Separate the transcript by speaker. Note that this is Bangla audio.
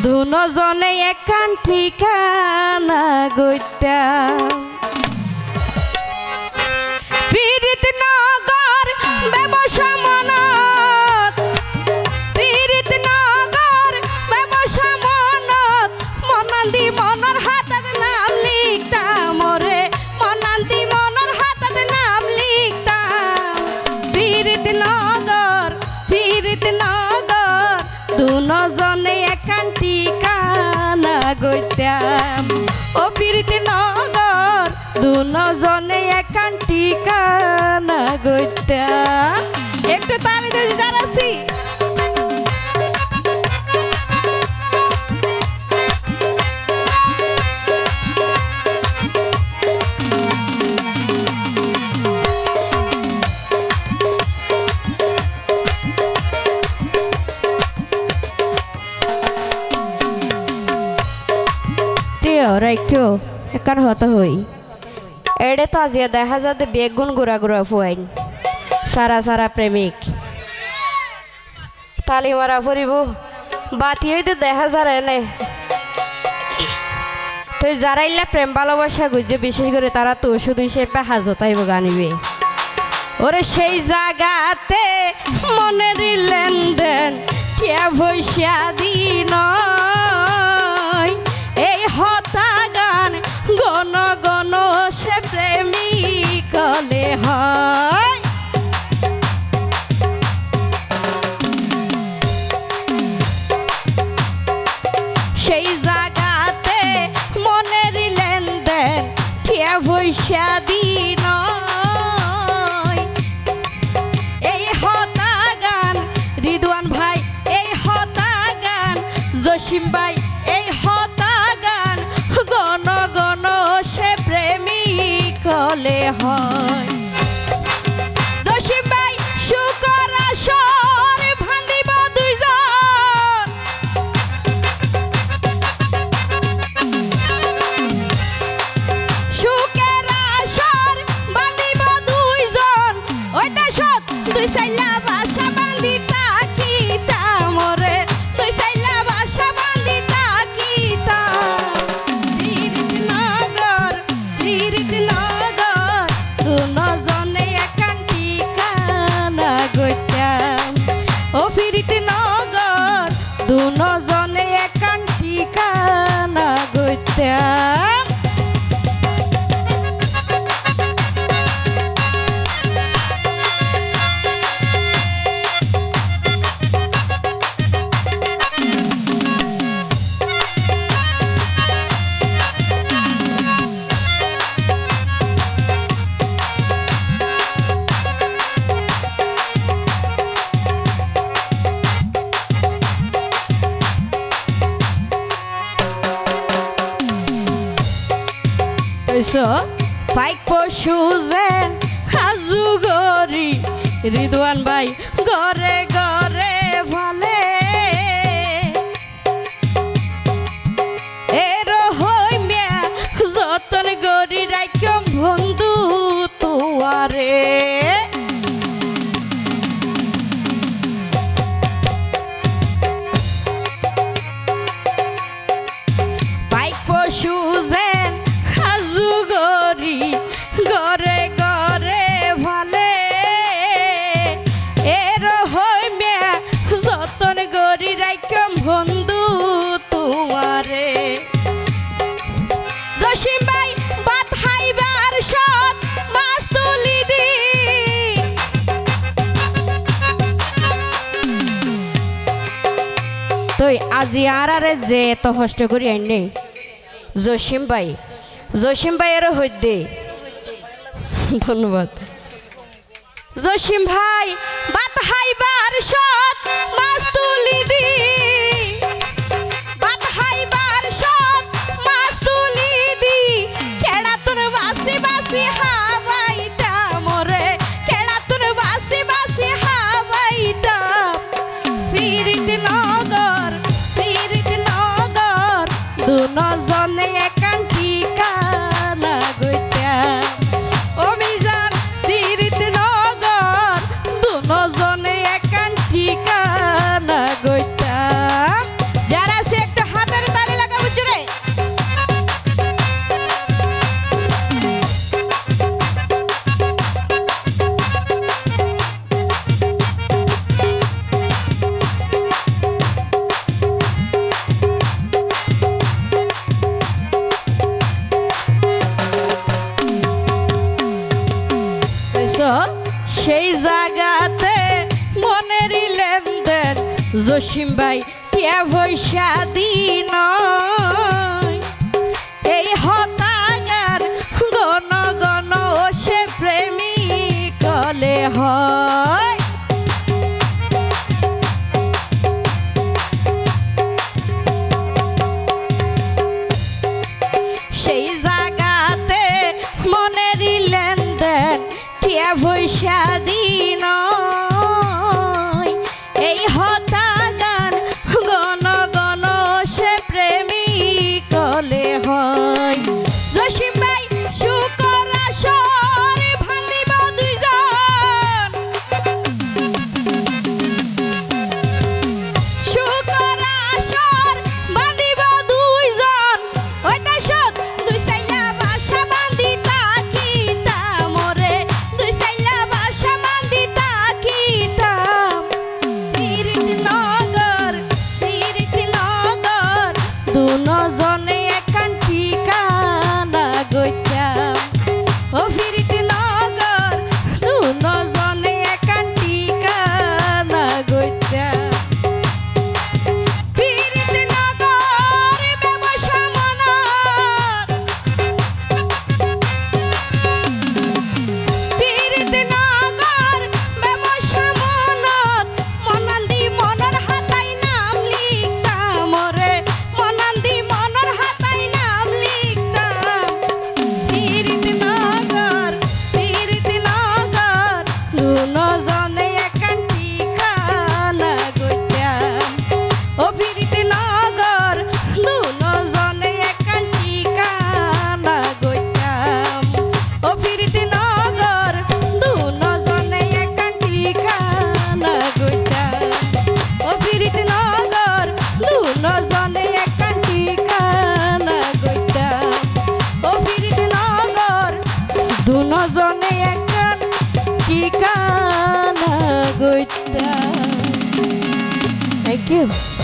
Speaker 1: দুজনে একান ঠিকানা গইতা পীড়িত নগর ব্যবসা মনত পীড়িত নগর ব্যবসা মনত মনান্দি মনর হাতত নাম লিখতাম ওরে মনান্দি মনর হাতত নাম লিখতাম পীড়িত নগর দুজনে একান ঠিকানা গইতাম ও পীড়িত নগর দুজনে একান ঠিকানা গইতাম একটু তালি দিয়ে জানাচ্ছি রাইখো একার হতে হই এড়ে তো আজিয়া দেখা যাতে বেগুন গুড়া গুড়া ফুয়াইন সারা সারা প্রেমিক তালি মারা ফুরিব বাতি হইতে দেখা যারে এনে তুই যারা ইল্লা প্রেম ভালোবাসা গুজে বিশেষ করে তারা তো শুধু সে হাজতাইব গানিবে ওরে সেই জায়গাতে মনের লেনদেন কে ভৈসা দিন এই হতা গান গণ গণ সে প্রেমিক কলে হয় সেই জায়গাতে মনের লেনদেন কে ভৈসা দিন এই হতা গান রিদওয়ান ভাই এই হতা গান জসিম ভাই এই হতা গান গণ গণ সে প্রেমিক কলে হয় জসিম ভাই শুকর আসর ভান্দিব দুইজন শুকের আসর বান্দিব দুইজন ওই দেশত দুই সাইলা বাসা বান্ধি তাকিতাম ওরে দুই সাইলা বাসা বান্ধি তাকিতাম পীড়িত নগর দুজনে একান ঠিকানা গইতাম ও পীড়িত নগর দুজনে একান ঠিকানা গইতাম পাইক পশু যেন হাজু গরি রিদওয়ান ভাই ঘরে ঘরে ভালে এর হই মিয়া যতন গরি রাখম বন্ধু তোয়ারে পাইক পশু যেন গরে গরে ভালে এর হই মিয়া যতন গরি রাখম বন্ধু তোমারে জসিম ভাই বাত হাইবার সব মাছ তুলি দি তুই আজি আর যে এত কষ্ট করি আইনে জসিম ভাইয়ের হইতে ধন্যবাদ জসিম ভাই বাত হাইবার সৎ মাছ তুলি দি বাত হাইবার সৎ মাছ তুলি দি কেডা তোর বাসি বাসি হাওয়াইতা মোরে কেডা তোর বাসি বাসি হাওয়াইতা পীড়িত নগর দুজনে একান ঠিকানা গইতাম ও মিজান পীড়িত নগর দুজনে একান ঠিকানা গইতাম যারা সে একটা তো সেই জায়গাতে মনেরই লেনদেন জসিম ভাই টিয়া পয়সা দিন এই হতাগার গণ গণ সে প্রেমিক কলে হয় সেই জায়গাতে মনেরই লেনদেন টিয়া পয়সা দিন এই হতাগান গণ গণ সে প্রেমিক কলে হয় জসিম ভাই শুকর আসর ভাঙিব দুইজন শুকর আসর বাঁধিব দুইজন ওই কাশত দুই সাইলা বাসা বাঁধি তাকিতাম ওরে দুই সাইলা বাসা বাঁধি তাকিতাম তীর্থনগর দুজনে একান ঠিকানা গইতাম ও তীর্থনগর দুজনে একান ঠিকানা গইতাম তীর্থনগর ব্যবসা মনত তীর্থনগর ব্যবসা মনত মনান্দি মনের হাতায় নাম লিখতাম ওরে মনান্দি মনের হাতায় নাম লিখতাম তীর্থনগর দুজনে একান ঠিকানা গইতাম ও তীর্থনগর দুজনে একান ঠিকানা গইতাম ও তীর্থনগর দুজনে একান ঠিকানা গইতাম ও তীর্থনগর দুজনে একান ঠিকানা গইতাম ও তীর্থনগর দুজনে একান ঠিকানা গইতাম। Thank you.